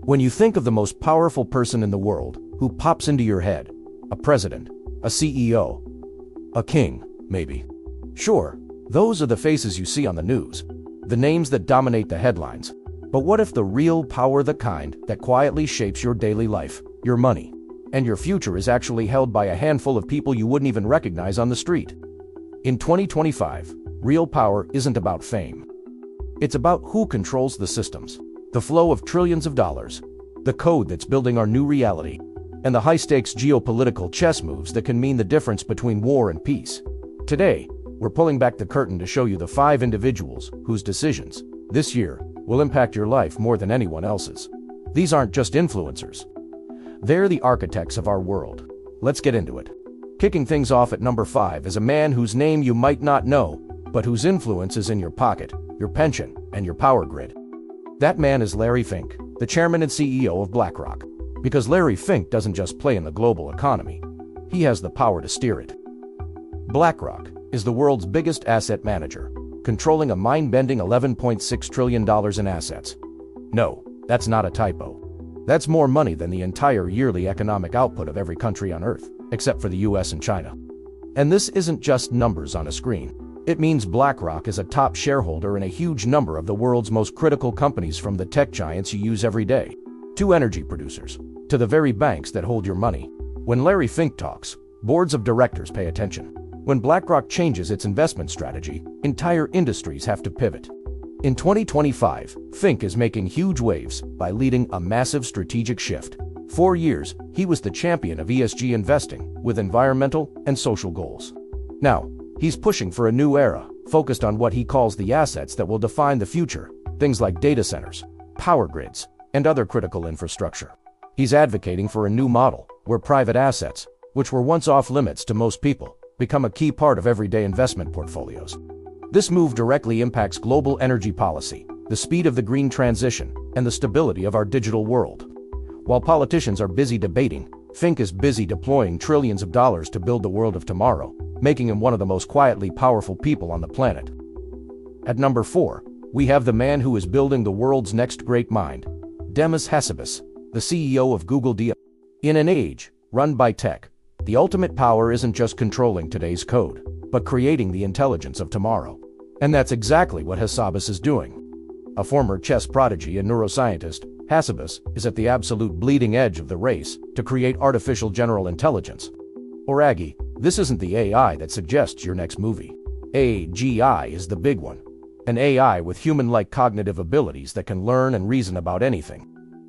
When you think of the most powerful person in the world, who pops into your head? A president, a CEO, a king, maybe. Sure, those are the faces you see on the news, the names that dominate the headlines. But what if the real power, the kind that quietly shapes your daily life, your money, and your future is actually held by a handful of people you wouldn't even recognize on the street? In 2025, real power isn't about fame. It's about who controls the systems, the flow of trillions of dollars, the code that's building our new reality, and the high-stakes geopolitical chess moves that can mean the difference between war and peace. Today, we're pulling back the curtain to show you the 5 individuals whose decisions, this year, will impact your life more than anyone else's. These aren't just influencers. They're the architects of our world. Let's get into it. Kicking things off at number 5 is a man whose name you might not know, but whose influence is in your pocket, your pension, and your power grid. That man is Larry Fink, the chairman and CEO of BlackRock. Because Larry Fink doesn't just play in the global economy. He has the power to steer it. BlackRock is the world's biggest asset manager, controlling a mind-bending $11.6 trillion in assets. No, that's not a typo. That's more money than the entire yearly economic output of every country on Earth, except for the US and China. And this isn't just numbers on a screen. It means BlackRock is a top shareholder in a huge number of the world's most critical companies, from the tech giants you use every day, to energy producers, to the very banks that hold your money. When Larry Fink talks, boards of directors pay attention. When BlackRock changes its investment strategy, entire industries have to pivot. In 2025, Fink is making huge waves by leading a massive strategic shift. For years, he was the champion of ESG investing, with environmental and social goals. Now, he's pushing for a new era, focused on what he calls the assets that will define the future, things like data centers, power grids, and other critical infrastructure. He's advocating for a new model, where private assets, which were once off limits to most people, become a key part of everyday investment portfolios. This move directly impacts global energy policy, the speed of the green transition, and the stability of our digital world. While politicians are busy debating, Fink is busy deploying trillions of dollars to build the world of tomorrow, making him one of the most quietly powerful people on the planet. At number 4, we have the man who is building the world's next great mind, Demis Hassabis, the CEO of Google. In an age run by tech, the ultimate power isn't just controlling today's code, but creating the intelligence of tomorrow. And that's exactly what Hassabis is doing. A former chess prodigy and neuroscientist, Hassabis is at the absolute bleeding edge of the race to create artificial general intelligence. Or AGI, this isn't the AI that suggests your next movie. AGI is the big one. An AI with human-like cognitive abilities that can learn and reason about anything.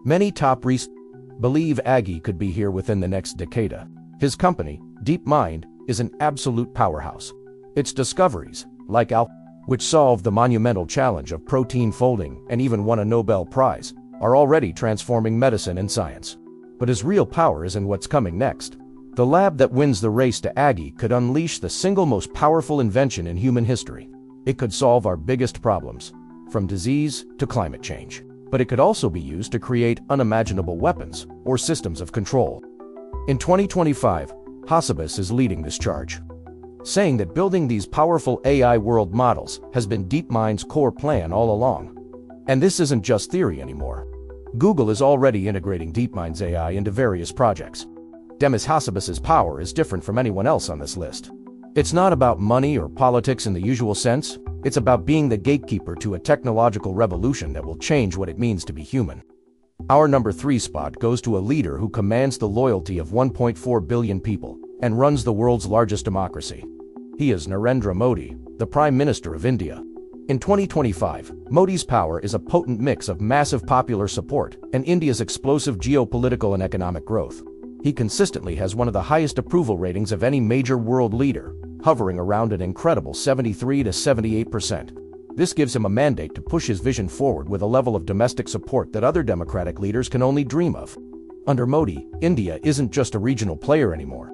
Many top researchers believe AGI could be here within the next decade. His company, DeepMind, is an absolute powerhouse. Its discoveries, like which solved the monumental challenge of protein folding and even won a Nobel Prize, are already transforming medicine and science. But his real power is in what's coming next. The lab that wins the race to AGI could unleash the single most powerful invention in human history. It could solve our biggest problems, from disease to climate change. But it could also be used to create unimaginable weapons or systems of control. In 2025, Hassabis is leading this charge, saying that building these powerful AI world models has been DeepMind's core plan all along. And this isn't just theory anymore. Google is already integrating DeepMind's AI into various projects. Demis Hassabis's power is different from anyone else on this list. It's not about money or politics in the usual sense. It's about being the gatekeeper to a technological revolution that will change what it means to be human. Our number 3 spot goes to a leader who commands the loyalty of 1.4 billion people and runs the world's largest democracy. He is Narendra Modi, the Prime Minister of India. In 2025, Modi's power is a potent mix of massive popular support and India's explosive geopolitical and economic growth. He consistently has one of the highest approval ratings of any major world leader, hovering around an incredible 73 to 78%. This gives him a mandate to push his vision forward with a level of domestic support that other democratic leaders can only dream of. Under Modi, India isn't just a regional player anymore.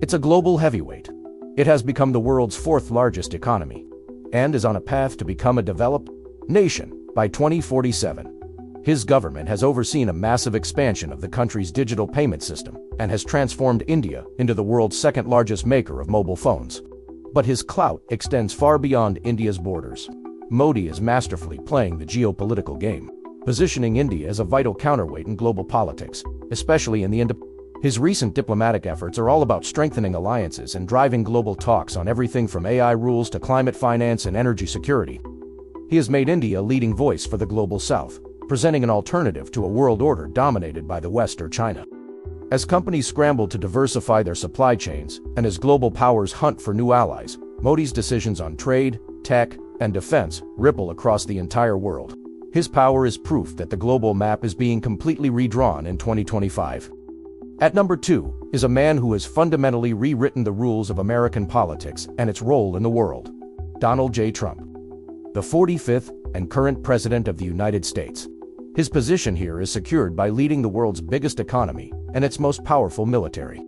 It's a global heavyweight. It has become the world's 4th largest economy, and is on a path to become a developed nation by 2047. His government has overseen a massive expansion of the country's digital payment system and has transformed India into the world's 2nd largest maker of mobile phones. But his clout extends far beyond India's borders. Modi is masterfully playing the geopolitical game, positioning India as a vital counterweight in global politics, especially in the His recent diplomatic efforts are all about strengthening alliances and driving global talks on everything from AI rules to climate finance and energy security. He has made India a leading voice for the global South, presenting an alternative to a world order dominated by the West or China. As companies scramble to diversify their supply chains and as global powers hunt for new allies, Modi's decisions on trade, tech, and defense ripple across the entire world. His power is proof that the global map is being completely redrawn in 2025. At number 2 is a man who has fundamentally rewritten the rules of American politics and its role in the world: Donald J. Trump, the 45th and current President of the United States. His position here is secured by leading the world's biggest economy and its most powerful military.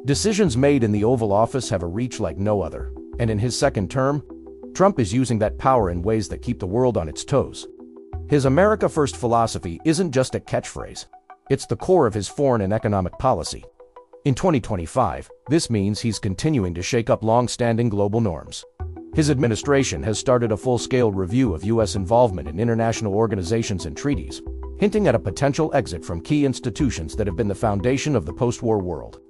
Decisions made in the Oval Office have a reach like no other, and in his second term, Trump is using that power in ways that keep the world on its toes. His America First philosophy isn't just a catchphrase. It's the core of his foreign and economic policy. In 2025, this means he's continuing to shake up long-standing global norms. His administration has started a full-scale review of U.S. involvement in international organizations and treaties, hinting at a potential exit from key institutions that have been the foundation of the post-war world.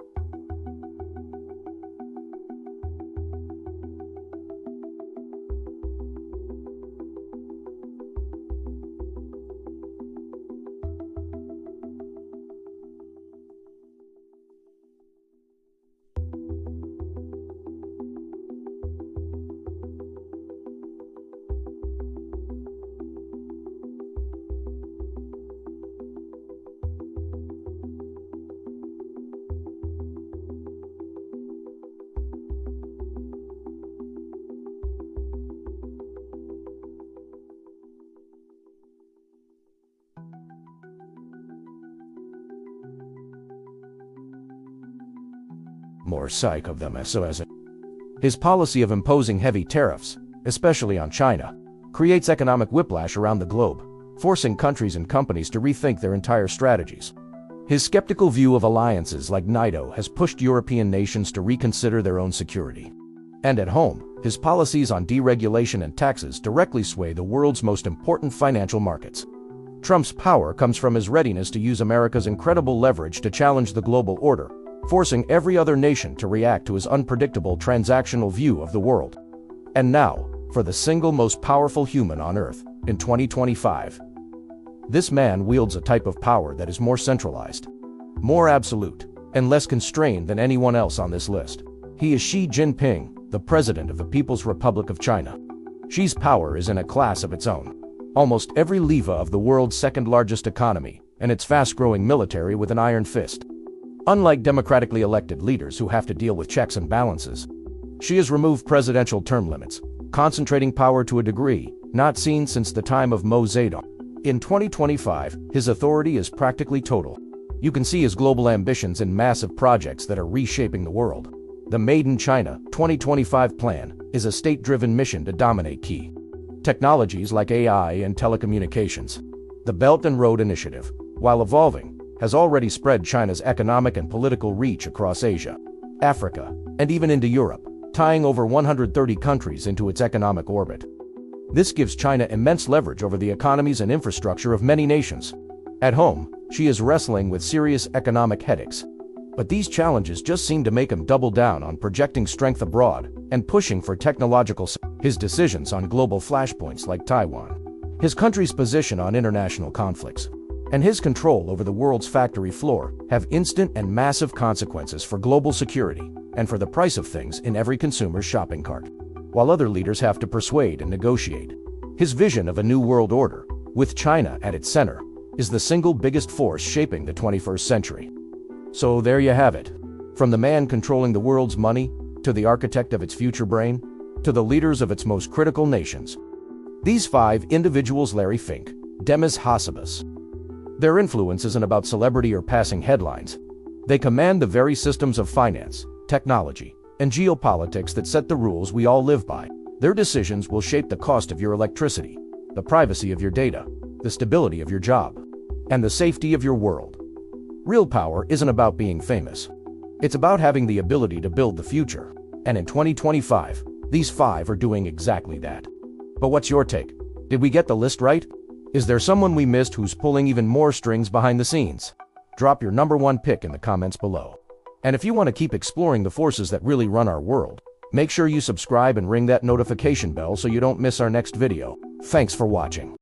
More psych of them so as it. His policy of imposing heavy tariffs, especially on China, creates economic whiplash around the globe, forcing countries and companies to rethink their entire strategies. His skeptical view of alliances like NATO has pushed European nations to reconsider their own security. And at home, his policies on deregulation and taxes directly sway the world's most important financial markets. Trump's power comes from his readiness to use America's incredible leverage to challenge the global order, forcing every other nation to react to his unpredictable transactional view of the world. And now, for the single most powerful human on Earth, in 2025. This man wields a type of power that is more centralized, more absolute, and less constrained than anyone else on this list. He is Xi Jinping, the President of the People's Republic of China. Xi's power is in a class of its own. Almost every leva of the world's second-largest economy, and its fast-growing military with an iron fist. Unlike democratically elected leaders who have to deal with checks and balances, Xi has removed presidential term limits, concentrating power to a degree not seen since the time of Mao Zedong. In 2025, his authority is practically total. You can see his global ambitions in massive projects that are reshaping the world. The Made in China 2025 plan is a state-driven mission to dominate key technologies like AI and telecommunications. The Belt and Road Initiative, while evolving, has already spread China's economic and political reach across Asia, Africa, and even into Europe, tying over 130 countries into its economic orbit. This gives China immense leverage over the economies and infrastructure of many nations. At home, Xi is wrestling with serious economic headaches. But these challenges just seem to make him double down on projecting strength abroad and pushing for technological. His decisions on global flashpoints like Taiwan, his country's position on international conflicts, and his control over the world's factory floor have instant and massive consequences for global security and for the price of things in every consumer's shopping cart. While other leaders have to persuade and negotiate, his vision of a new world order, with China at its center, is the single biggest force shaping the 21st century. So there you have it. From the man controlling the world's money, to the architect of its future brain, to the leaders of its most critical nations. These 5 individuals: Larry Fink, Demis, Hassabis. Their influence isn't about celebrity or passing headlines. They command the very systems of finance, technology, and geopolitics that set the rules we all live by. Their decisions will shape the cost of your electricity, the privacy of your data, the stability of your job, and the safety of your world. Real power isn't about being famous. It's about having the ability to build the future. And in 2025, these 5 are doing exactly that. But what's your take? Did we get the list right? Is there someone we missed who's pulling even more strings behind the scenes? Drop your number one pick in the comments below. And if you want to keep exploring the forces that really run our world, make sure you subscribe and ring that notification bell so you don't miss our next video. Thanks for watching.